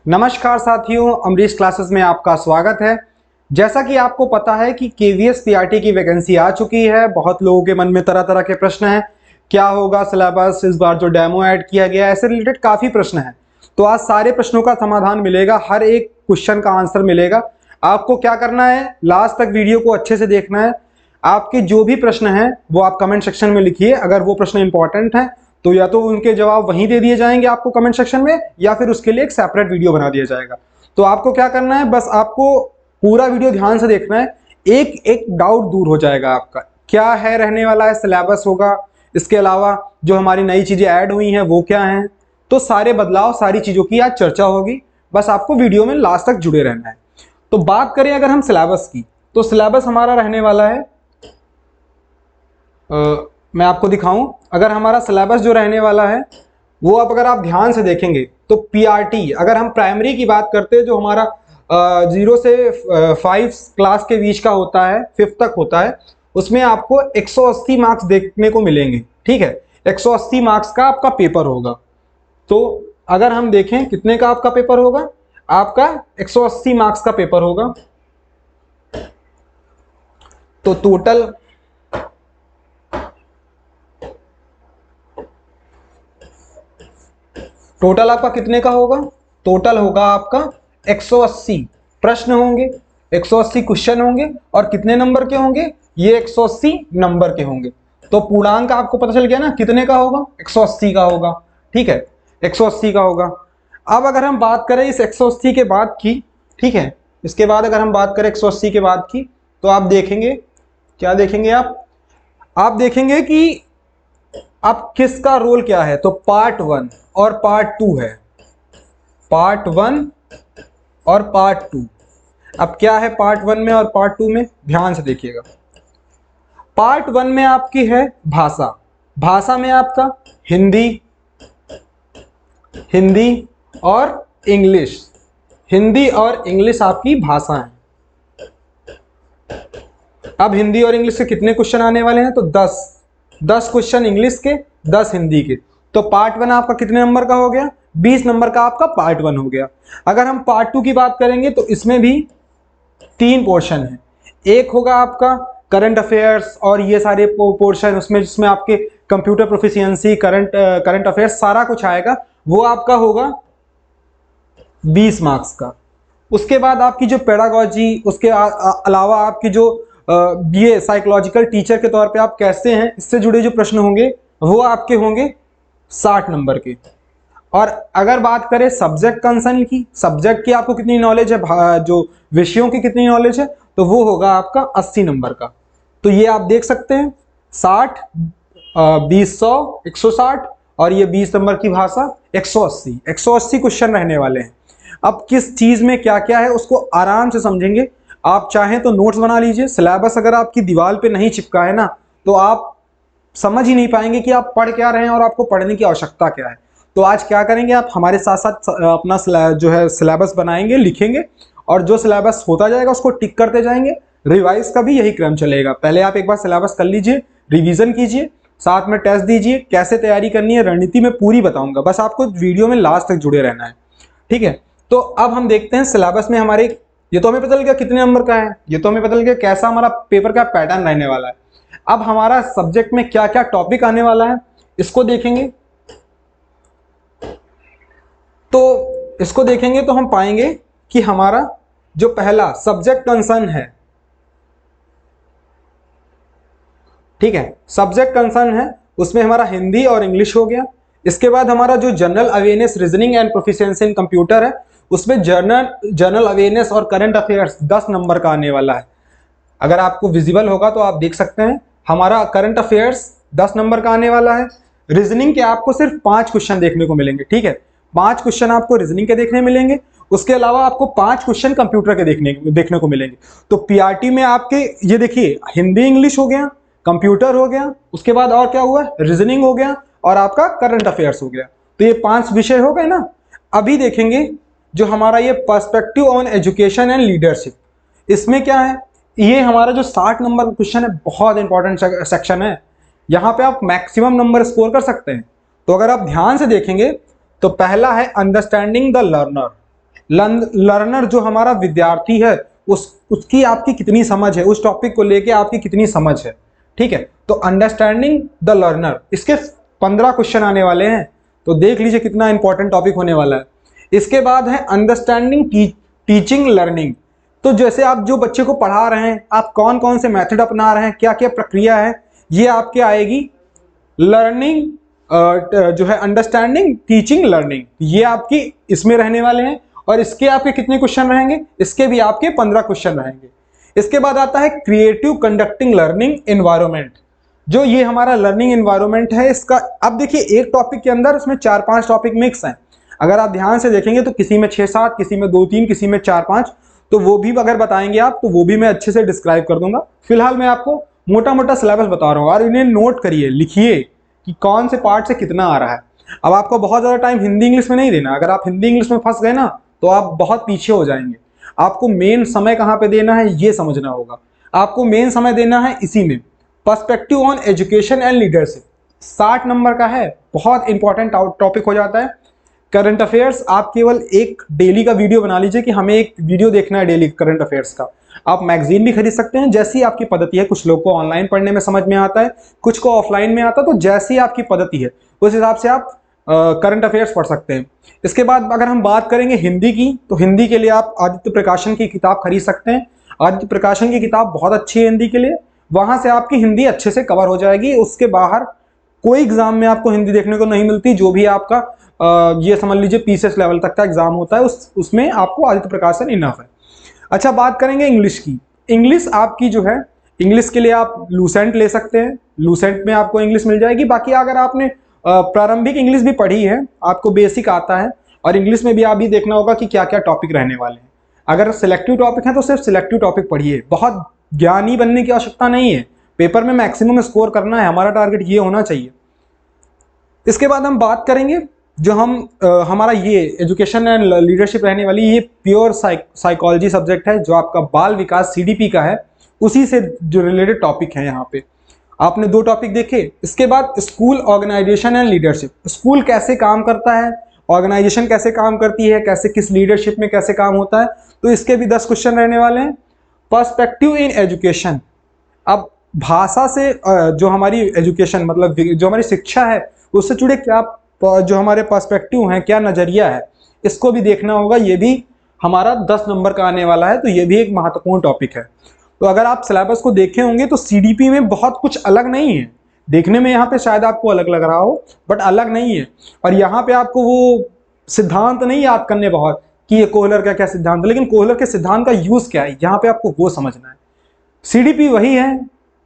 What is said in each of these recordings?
नमस्कार साथियों, अमरीश क्लासेस में आपका स्वागत है। जैसा कि आपको पता है कि केवीएस पीआरटी की वैकेंसी आ चुकी है। बहुत लोगों के मन में तरह तरह के प्रश्न हैं, क्या होगा सिलेबस, इस बार जो डेमो ऐड किया गया है, ऐसे रिलेटेड काफ़ी प्रश्न हैं। तो आज सारे प्रश्नों का समाधान मिलेगा, हर एक क्वेश्चन का आंसर मिलेगा। आपको क्या करना है, लास्ट तक वीडियो को अच्छे से देखना है। आपके जो भी प्रश्न हैं वो आप कमेंट सेक्शन में लिखिए। अगर वो प्रश्न इंपॉर्टेंट हैं तो या तो उनके जवाब वहीं दे दिए जाएंगे आपको कमेंट सेक्शन में, या फिर उसके लिए एक सेपरेट वीडियो बना दिया जाएगा। तो आपको क्या करना है, बस आपको पूरा वीडियो ध्यान से देखना है, एक एक डाउट दूर हो जाएगा आपका। क्या है रहने वाला है, सिलेबस होगा, इसके अलावा जो हमारी नई चीजें ऐड हुई हैं वो क्या हैं, तो सारे बदलाव, सारी चीजों की आज चर्चा होगी। बस आपको वीडियो में लास्ट तक जुड़े रहना है। तो बात करें अगर हम सिलेबस की, तो सिलेबस हमारा रहने वाला है, मैं आपको दिखाऊं, अगर हमारा सिलेबस जो रहने वाला है वो अब अगर आप ध्यान से देखेंगे तो पीआरटी, अगर हम प्राइमरी की बात करते हैं जो हमारा 0 से 5 क्लास के बीच का होता है, 5th तक होता है, उसमें आपको 180 मार्क्स देखने को मिलेंगे। ठीक है, 180 मार्क्स का आपका पेपर होगा। तो अगर हम देखें कितने का आपका पेपर होगा, आपका 180 मार्क्स का पेपर होगा। तो टोटल आपका कितने का होगा, टोटल होगा आपका 180 प्रश्न होंगे, 180 क्वेश्चन होंगे, और कितने नंबर के होंगे, ये 180 नंबर के होंगे। तो पूर्णांक आपको पता चल गया ना, कितने का होगा, 180 का होगा। ठीक है, 180 का होगा। अब अगर हम बात करें इस 180 के बाद की, ठीक है, इसके बाद अगर हम बात करें 180 के बाद की, तो आप देखेंगे, क्या देखेंगे आप देखेंगे कि अब किसका रोल क्या है। तो पार्ट 1 और पार्ट 2 है, पार्ट 1 और पार्ट 2। अब क्या है पार्ट 1 में और पार्ट 2 में, ध्यान से देखिएगा। पार्ट 1 में आपकी है भाषा, भाषा में आपका हिंदी, हिंदी और इंग्लिश, हिंदी और इंग्लिश आपकी भाषा है। अब हिंदी और इंग्लिश के कितने क्वेश्चन आने वाले हैं, तो 10 क्वेश्चन इंग्लिश के, 10 हिंदी के। तो पार्ट 1 आपका कितने नंबर का हो गया, 20 नंबर का आपका पार्ट 1 हो गया। अगर हम पार्ट 2 की बात करेंगे तो इसमें भी 3 पोर्शन है। एक होगा आपका करंट अफेयर्स और ये सारे पोर्शन, उसमें जिसमें आपके कंप्यूटर प्रोफिशिएंसी, करंट अफेयर्स सारा कुछ आएगा, वो आपका होगा 20 मार्क्स का। उसके बाद आपकी जो पेडागोजी, उसके अलावा आपकी जो ये साइकोलॉजिकल टीचर के तौर पे आप कैसे हैं, इससे जुड़े जो प्रश्न होंगे वो आपके होंगे 60 नंबर के। और अगर बात करें सब्जेक्ट कंसर्न की, सब्जेक्ट की आपको कितनी नॉलेज है, जो विषयों की कितनी नॉलेज है, तो वो होगा आपका 80 नंबर का। तो ये आप देख सकते हैं 60, 20, 100, 160, और ये 20 नंबर की भाषा 180 क्वेश्चन रहने वाले हैं। अब किस चीज में क्या क्या है उसको आराम से समझेंगे। आप चाहें तो नोट्स बना लीजिए। सिलेबस अगर आपकी दीवार पे नहीं चिपका है ना, तो आप समझ ही नहीं पाएंगे कि आप पढ़ क्या रहे हैं और आपको पढ़ने की आवश्यकता क्या है। तो आज क्या करेंगे, आप हमारे साथ साथ अपना जो है सिलेबस बनाएंगे, लिखेंगे, और जो सिलेबस होता जाएगा उसको टिक करते जाएंगे। रिवाइज का भी यही क्रम चलेगा। पहले आप एक बार सिलेबस कर लीजिए, रिवीजन कीजिए, साथ में टेस्ट दीजिए। कैसे तैयारी करनी है, रणनीति में पूरी बताऊंगा, बस आपको वीडियो में लास्ट तक जुड़े रहना है। ठीक है, तो अब हम देखते हैं सिलेबस में हमारे, ये तो हमें पता चल गया कितने नंबर का है, ये तो हमें पता चल गया कैसा हमारा पेपर का पैटर्न रहने वाला है। अब हमारा सब्जेक्ट में क्या क्या टॉपिक आने वाला है इसको देखेंगे। तो इसको देखेंगे तो हम पाएंगे कि हमारा जो पहला सब्जेक्ट कंसर्न है, ठीक है, सब्जेक्ट कंसर्न है, उसमें हमारा हिंदी और इंग्लिश हो गया। इसके बाद हमारा जो general awareness, reasoning and proficiency in computer है, उसमें जनरल अवेयरनेस और करंट अफेयर्स 10 नंबर का आने वाला है। अगर आपको विजिबल होगा तो आप देख सकते हैं, हमारा करंट अफेयर्स 10 नंबर का आने वाला है। रीजनिंग के आपको सिर्फ 5 क्वेश्चन देखने को मिलेंगे। ठीक है, 5 क्वेश्चन आपको रीजनिंग के देखने मिलेंगे। उसके अलावा आपको 5 क्वेश्चन कंप्यूटर के देखने को मिलेंगे। तो पीआरटी में आपके ये देखिए, हिंदी इंग्लिश हो गया, कंप्यूटर हो गया, उसके बाद और क्या हुआ, रीजनिंग हो गया, और आपका करंट अफेयर्स हो गया। तो ये 5 विषय हो गए ना। अभी देखेंगे जो हमारा ये perspective on education and leadership, इसमें क्या है, ये हमारा जो 60 नंबर का क्वेश्चन है, बहुत इंपॉर्टेंट सेक्शन है। यहाँ पे आप मैक्सिमम नंबर स्कोर कर सकते हैं। तो अगर आप ध्यान से देखेंगे तो पहला है अंडरस्टैंडिंग द लर्नर, लर्नर जो हमारा विद्यार्थी है उसकी आपकी कितनी समझ है, उस टॉपिक को लेके आपकी कितनी समझ है। ठीक है, तो अंडरस्टैंडिंग द लर्नर, इसके 15 क्वेश्चन आने वाले हैं, तो देख लीजिए कितना इंपॉर्टेंट टॉपिक होने वाला है। इसके बाद है अंडरस्टैंडिंग टीचिंग लर्निंग, तो जैसे आप जो बच्चे को पढ़ा रहे हैं, आप कौन कौन से मेथड अपना रहे हैं, क्या क्या प्रक्रिया है, ये आपके आएगी लर्निंग जो है अंडरस्टैंडिंग टीचिंग लर्निंग, ये आपकी इसमें रहने वाले हैं। और इसके आपके कितने क्वेश्चन रहेंगे, इसके भी आपके 15 क्वेश्चन रहेंगे। इसके बाद आता है क्रिएटिव कंडक्टिंग लर्निंग एनवायरनमेंट, जो ये हमारा लर्निंग एनवायरनमेंट है। इसका अब देखिए एक टॉपिक के अंदर उसमें 4-5 टॉपिक मिक्स हैं, अगर आप ध्यान से देखेंगे तो किसी में 6-7, किसी में 2-3, किसी में 4-5, तो वो भी अगर बताएंगे आप तो वो भी मैं अच्छे से डिस्क्राइब कर दूंगा। फिलहाल मैं आपको मोटा मोटा सिलेबस बता रहा हूँ, और इन्हें नोट करिए, लिखिए कि कौन से पार्ट से कितना आ रहा है। अब आपको बहुत ज़्यादा टाइम हिंदी इंग्लिश में नहीं देना, अगर आप हिंदी इंग्लिश में फंस गए ना तो आप बहुत पीछे हो जाएंगे। आपको मेन समय कहाँ पे देना है ये समझना होगा। आपको मेन समय देना है इसी में, perspective on education and leadership, 60 number का है, बहुत इंपॉर्टेंट टॉपिक हो जाता है। करंट अफेयर्स, आप केवल एक डेली का वीडियो बना लीजिए कि हमें एक वीडियो देखना है डेली करंट अफेयर्स का। आप मैगजीन भी खरीद सकते हैं, जैसी आपकी पद्धति है। कुछ लोग को ऑनलाइन पढ़ने में समझ में आता है, कुछ को ऑफलाइन में आता है, तो जैसी आपकी पद्धति है उस हिसाब से आप करंट अफेयर्स पढ़ सकते हैं। इसके बाद अगर हम बात करेंगे हिंदी की, तो हिंदी के लिए आप आदित्य प्रकाशन की किताब खरीद सकते हैं। आदित्य प्रकाशन की किताब बहुत अच्छी है हिंदी के लिए, वहां से आपकी हिंदी अच्छे से कवर हो जाएगी। उसके बाहर कोई एग्जाम में आपको हिंदी देखने को नहीं मिलती, जो भी आपका ये समझ लीजिए पीसीएस लेवल तक का एग्जाम होता है उसमें आपको आदित्य प्रकाशन इनफ है। अच्छा, बात करेंगे इंग्लिश की। इंग्लिश आपकी जो है, इंग्लिश के लिए आप लूसेंट ले सकते हैं, लूसेंट में आपको इंग्लिश मिल जाएगी। बाकी अगर आपने प्रारंभिक इंग्लिश भी पढ़ी है, आपको बेसिक आता है, और इंग्लिश में भी आप भी देखना होगा कि क्या क्या टॉपिक रहने वाले हैं। अगर सिलेक्टिव टॉपिक है तो सिर्फ सिलेक्टिव टॉपिक पढ़िए, बहुत ज्ञानी बनने की आवश्यकता नहीं है। पेपर में मैक्सिमम स्कोर करना है, हमारा टारगेट ये होना चाहिए। इसके बाद हम बात करेंगे जो हमारा ये एजुकेशन एंड लीडरशिप रहने वाली, ये प्योर साइकोलॉजी सब्जेक्ट है, जो आपका बाल विकास सीडीपी का है, उसी से जो रिलेटेड टॉपिक है। यहाँ पे आपने 2 टॉपिक देखे। इसके बाद school organisation and leadership, school कैसे काम करता है, ऑर्गेनाइजेशन कैसे काम करती है, कैसे किस लीडरशिप में कैसे काम होता है, तो इसके भी 10 क्वेश्चन रहने वाले हैं। पर्सपेक्टिव इन एजुकेशन, अब भाषा से जो हमारी एजुकेशन मतलब जो हमारी शिक्षा है उससे जुड़े क्या जो हमारे पर्सपेक्टिव हैं, क्या नज़रिया है, इसको भी देखना होगा। ये भी हमारा 10 नंबर का आने वाला है, तो ये भी एक महत्वपूर्ण टॉपिक है। तो अगर आप सिलेबस को देखे होंगे तो सीडीपी में बहुत कुछ अलग नहीं है, देखने में यहाँ पे शायद आपको अलग लग रहा हो, बट अलग नहीं है। और यहाँ पे आपको वो सिद्धांत नहीं याद करने बहुत कि ये कोहलर का क्या सिद्धांत है, लेकिन कोहलर के सिद्धांत का यूज़ क्या है, यहाँ पे आपको वो समझना है। सीडीपी वही है,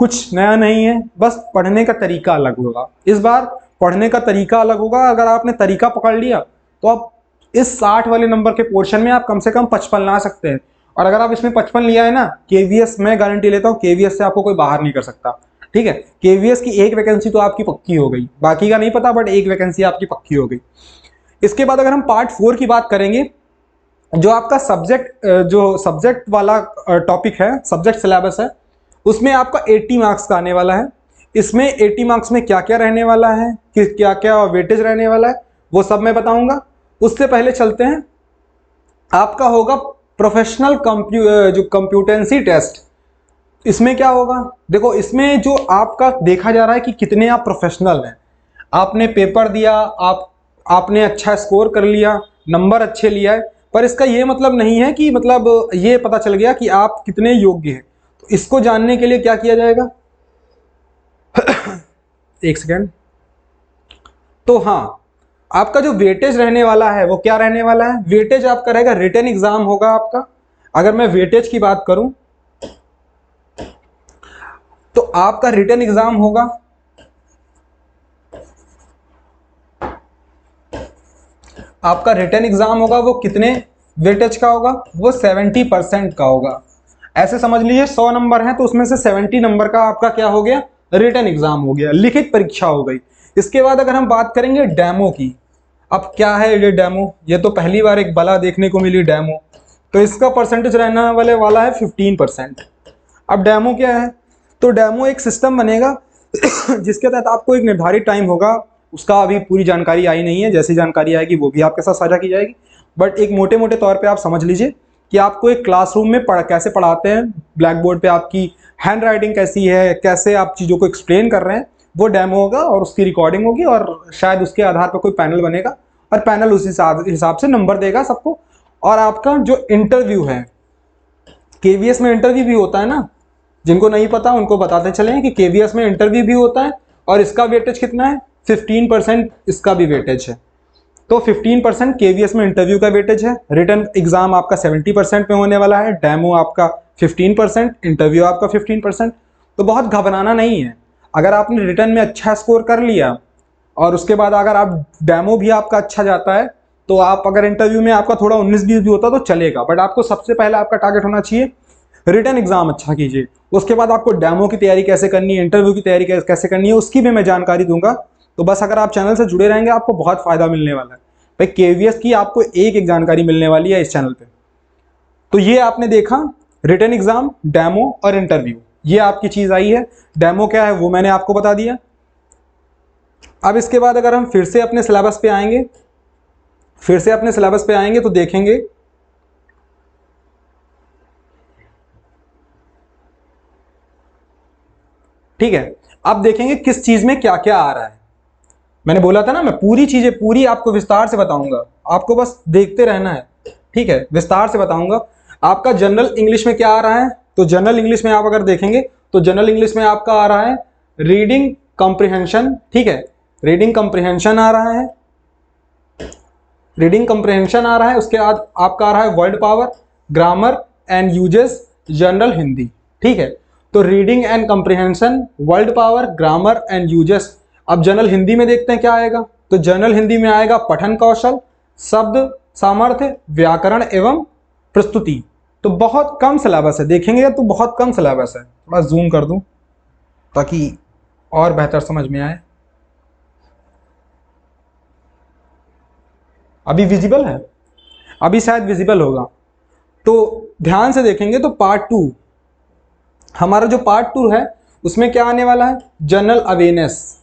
कुछ नया नहीं है, बस पढ़ने का तरीका अलग होगा। इस बार पढ़ने का तरीका अलग होगा। अगर आपने तरीका पकड़ लिया तो आप इस 60 वाले नंबर के पोर्शन में आप कम से कम 55 ला सकते हैं। और अगर आप इसमें 55 लिया है ना, केवीएस मैं गारंटी लेता हूँ, केवीएस से आपको कोई बाहर नहीं कर सकता। ठीक है, केवीएस की एक वैकेंसी तो आपकी पक्की हो गई, बाकी का नहीं पता, बट एक वैकेंसी आपकी पक्की हो गई। इसके बाद अगर हम पार्ट 4 की बात करेंगे, जो आपका सब्जेक्ट वाला टॉपिक है, सब्जेक्ट सिलेबस है, उसमें आपका 80 मार्क्स का आने वाला है। इसमें 80 मार्क्स में क्या क्या रहने वाला है, कि क्या क्या वेटेज रहने वाला है, वो सब मैं बताऊंगा। उससे पहले चलते हैं, आपका होगा प्रोफेशनल जो कंप्यूटेंसी टेस्ट। इसमें क्या होगा, देखो इसमें जो आपका देखा जा रहा है कि कितने आप प्रोफेशनल हैं। आपने पेपर दिया, आपने अच्छा स्कोर कर लिया, नंबर अच्छे लिया है, पर इसका ये मतलब नहीं है कि मतलब ये पता चल गया कि आप कितने योग्य हैं। तो इसको जानने के लिए क्या किया जाएगा एक सेकेंड। तो हाँ, आपका जो वेटेज रहने वाला है वो क्या रहने वाला है, वेटेज आपका रहेगा, रिटन एग्जाम होगा आपका। अगर मैं वेटेज की बात करूं तो आपका रिटन एग्जाम होगा, आपका रिटन एग्जाम होगा, वो कितने वेटेज का होगा, वो 70% का होगा। ऐसे समझ लीजिए 100 नंबर हैं तो उसमें से 70 नंबर का आपका क्या हो गया, रिटन एग्जाम हो गया, लिखित परीक्षा हो गई। इसके बाद अगर हम बात करेंगे डेमो की, अब क्या है ये डेमो, ये तो पहली बार एक बला देखने को मिली डेमो, तो इसका परसेंटेज रहने वाला है 15%। अब डेमो क्या है, तो डेमो एक सिस्टम बनेगा जिसके तहत आपको एक निर्धारित टाइम होगा, उसका अभी पूरी जानकारी आई नहीं है, जैसी जानकारी आएगी वो भी आपके साथ साझा की जाएगी। बट एक मोटे मोटे तौर पे आप समझ लीजिए कि आपको एक क्लासरूम में कैसे पढ़ाते हैं, ब्लैक बोर्ड पे आपकी हैंड राइटिंग कैसी है, कैसे आप चीज़ों को एक्सप्लेन कर रहे हैं, वो डेमो होगा और उसकी रिकॉर्डिंग होगी और शायद उसके आधार पर कोई पैनल बनेगा और पैनल उस हिसाब से नंबर देगा सबको। और आपका जो इंटरव्यू है, केवीएस में इंटरव्यू भी होता है ना, जिनको नहीं पता उनको बताते चले कि केवीएस में इंटरव्यू भी होता है और इसका वेटेज कितना है, 15% इसका भी वेटेज है। तो 15% केवीएस में इंटरव्यू का वेटेज है, रिटन एग्जाम आपका 70% में होने वाला है, डेमो आपका 15%, इंटरव्यू आपका 15%। तो बहुत घबराना नहीं है। अगर आपने रिटन में अच्छा स्कोर कर लिया और उसके बाद अगर आप डेमो भी आपका अच्छा जाता है तो आप अगर इंटरव्यू में आपका थोड़ा 19-20 भी होता तो चलेगा, बट आपको सबसे पहले आपका टारगेट होना चाहिए रिटन एग्जाम अच्छा कीजिए। उसके बाद आपको डेमो की तैयारी कैसे करनी है, इंटरव्यू की तैयारी कैसे करनी है, उसकी भी मैं जानकारी दूंगा। तो बस अगर आप चैनल से जुड़े रहेंगे आपको बहुत फायदा मिलने वाला है भाई। केवीएस की आपको एक एक जानकारी मिलने वाली है इस चैनल पे। तो ये आपने देखा रिटन एग्जाम, डेमो और इंटरव्यू, ये आपकी चीज आई है। डेमो क्या है वो मैंने आपको बता दिया। अब इसके बाद अगर हम फिर से अपने सिलेबस पे आएंगे, तो देखेंगे ठीक है। अब देखेंगे किस चीज में क्या क्या आ रहा है। मैंने बोला था ना मैं पूरी चीजें पूरी आपको विस्तार से बताऊंगा, आपको बस देखते रहना है, ठीक है, विस्तार से बताऊंगा। आपका जनरल इंग्लिश में क्या आ रहा है, तो जनरल इंग्लिश में आप अगर देखेंगे तो जनरल इंग्लिश में आपका आ रहा है रीडिंग कॉम्प्रिहेंशन, ठीक है, रीडिंग कॉम्प्रिहेंशन आ रहा है, उसके बाद आपका आ रहा है word power, grammar and uses, general Hindi, ठीक है। तो reading and comprehension, word power, grammar and uses. अब जनरल हिंदी में देखते हैं क्या आएगा, तो जनरल हिंदी में आएगा पठन कौशल, शब्द सामर्थ्य, व्याकरण एवं प्रस्तुति। तो बहुत कम सिलेबस है, देखेंगे तो बहुत कम सिलेबस है। थोड़ा जूम कर दूं ताकि और बेहतर समझ में आए। अभी विजिबल है, अभी शायद विजिबल होगा। तो ध्यान से देखेंगे तो पार्ट 2, हमारा जो पार्ट 2 है उसमें क्या आने वाला है, जनरल अवेयरनेस।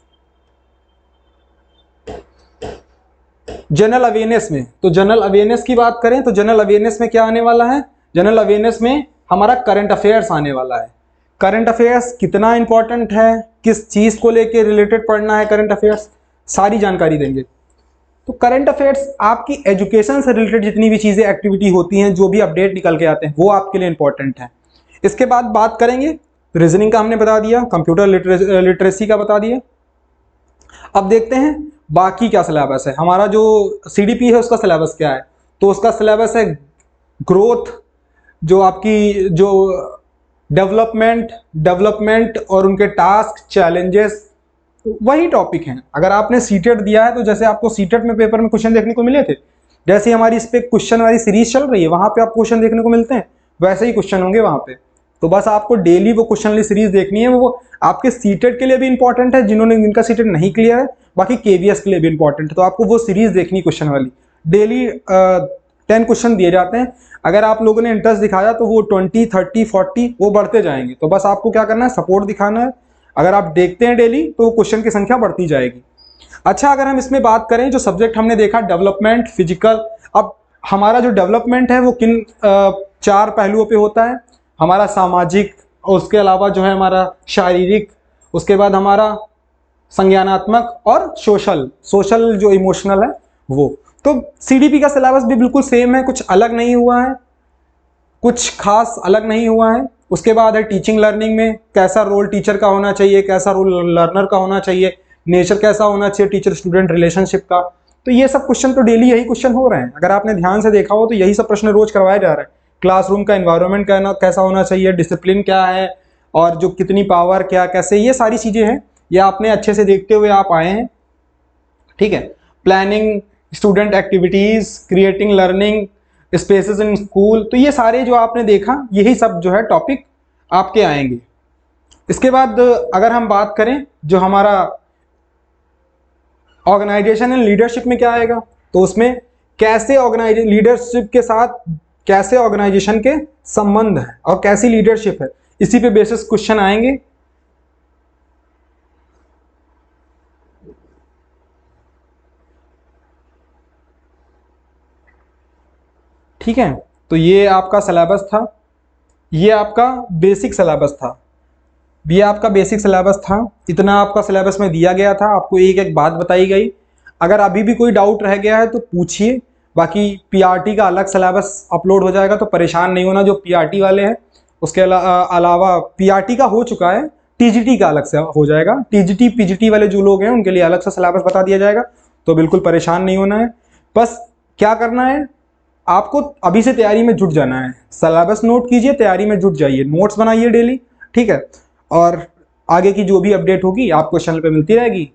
जनरल अवेयरनेस में, तो जनरल अवेयरनेस की बात करें तो जनरल अवेयरनेस में क्या आने वाला है, जनरल अवेयरनेस में हमारा करंट अफेयर्स आने वाला है। करंट अफेयर्स कितना इंपॉर्टेंट है, किस चीज को लेके रिलेटेड पढ़ना है करंट अफेयर्स, सारी जानकारी देंगे। तो करंट अफेयर्स आपकी एजुकेशन से रिलेटेड जितनी भी चीजें एक्टिविटी होती हैं, जो भी अपडेट निकल के आते हैं, वो आपके लिए इंपॉर्टेंट है। इसके बाद बात करेंगे रीजनिंग का, हमने बता दिया, कंप्यूटर लिटरेसी का बता दिया। अब देखते हैं बाकी क्या सिलेबस है। हमारा जो सीडीपी है उसका सिलेबस क्या है, तो उसका सिलेबस है ग्रोथ, जो आपकी जो डेवलपमेंट और उनके टास्क चैलेंजेस, वही टॉपिक हैं। अगर आपने सीटेट दिया है तो जैसे आपको सीटेट में पेपर में क्वेश्चन देखने को मिले थे, जैसे हमारी इस पे क्वेश्चन वाली सीरीज चल रही है वहां पे आपको क्वेश्चन देखने को मिलते हैं, वैसे ही क्वेश्चन होंगे वहां पे। तो बस आपको डेली वो क्वेश्चन वाली सीरीज देखनी है। वो आपके सीटेट के लिए भी इंपॉर्टेंट है, जिनका सीटेट नहीं क्लियर है, बाकी केवीएस के लिए भी इंपॉर्टेंट है। तो आपको वो सीरीज देखनी क्वेश्चन वाली, डेली 10 क्वेश्चन दिए जाते हैं। अगर आप लोगों ने इंटरेस्ट दिखाया तो वो 20, 30, 40 वो बढ़ते जाएंगे। तो बस आपको क्या करना है, सपोर्ट दिखाना है। अगर आप देखते हैं डेली तो क्वेश्चन की संख्या बढ़ती जाएगी। अच्छा, अगर हम इसमें बात करें, जो सब्जेक्ट हमने देखा डेवलपमेंट, फिजिकल। अब हमारा जो डेवलपमेंट है वो किन 4 पहलुओं पे होता है, हमारा सामाजिक, और उसके अलावा जो है हमारा शारीरिक, उसके बाद हमारा संज्ञानात्मक और सोशल जो इमोशनल है वो। तो सीडीपी का सिलेबस भी बिल्कुल सेम है, कुछ अलग नहीं हुआ है, कुछ खास अलग नहीं हुआ है। उसके बाद है टीचिंग लर्निंग में कैसा रोल टीचर का होना चाहिए, कैसा रोल लर्नर का होना चाहिए, नेचर कैसा होना चाहिए टीचर स्टूडेंट रिलेशनशिप का। तो ये सब क्वेश्चन तो डेली यही क्वेश्चन हो रहे हैं। अगर आपने ध्यान से देखा हो तो यही सब प्रश्न रोज करवाए जा रहे हैं। क्लासरूम का एनवायरनमेंट कैसा होना चाहिए, डिसिप्लिन क्या है, और जो कितनी पावर क्या कैसे, ये सारी चीजें हैं, ये आपने अच्छे से देखते हुए आप आए हैं, ठीक है। Planning student activities, creating learning spaces in school, तो ये सारे जो आपने देखा यही सब जो है टॉपिक आपके आएंगे। इसके बाद अगर हम बात करें जो हमारा ऑर्गेनाइजेशन एंड लीडरशिप में क्या आएगा, तो उसमें कैसे ऑर्गेनाइजेशन लीडरशिप के साथ कैसे ऑर्गेनाइजेशन के संबंध है और कैसी लीडरशिप है, इसी पे बेसिस क्वेश्चन आएंगे। ठीक है, तो ये आपका सिलेबस था, ये आपका बेसिक सिलेबस था, ये आपका बेसिक सिलेबस था। इतना आपका सिलेबस में दिया गया था, आपको एक एक बात बताई गई। अगर अभी भी कोई डाउट रह गया है तो पूछिए। बाकी पीआरटी का अलग सिलेबस अपलोड हो जाएगा, तो परेशान नहीं होना जो पीआरटी वाले हैं। उसके अलावा पीआरटी का हो चुका है, टीजीटी का अलग से हो जाएगा। टीजीटी पीजीटी वाले जो लोग हैं उनके लिए अलग से सिलेबस बता दिया जाएगा, तो बिल्कुल परेशान नहीं होना है। बस क्या करना है, आपको अभी से तैयारी में जुट जाना है। सिलेबस नोट कीजिए, तैयारी में जुट जाइए, नोट्स बनाइए डेली, ठीक है। और आगे की जो भी अपडेट होगी आपको चैनल पे मिलती रहेगी।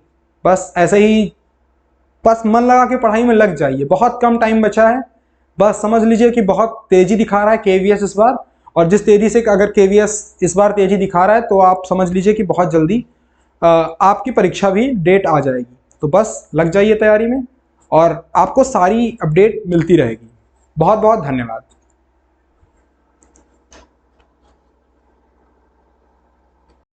बस ऐसे ही बस मन लगा के पढ़ाई में लग जाइए, बहुत कम टाइम बचा है। बस समझ लीजिए कि बहुत तेजी दिखा रहा है केवीएस इस बार, और जिस तेजी से अगर केवीएस इस बार तेजी दिखा रहा है तो आप समझ लीजिए कि बहुत जल्दी आपकी परीक्षा भी डेट आ जाएगी। तो बस लग जाइए तैयारी में और आपको सारी अपडेट मिलती रहेगी। बहुत बहुत धन्यवाद।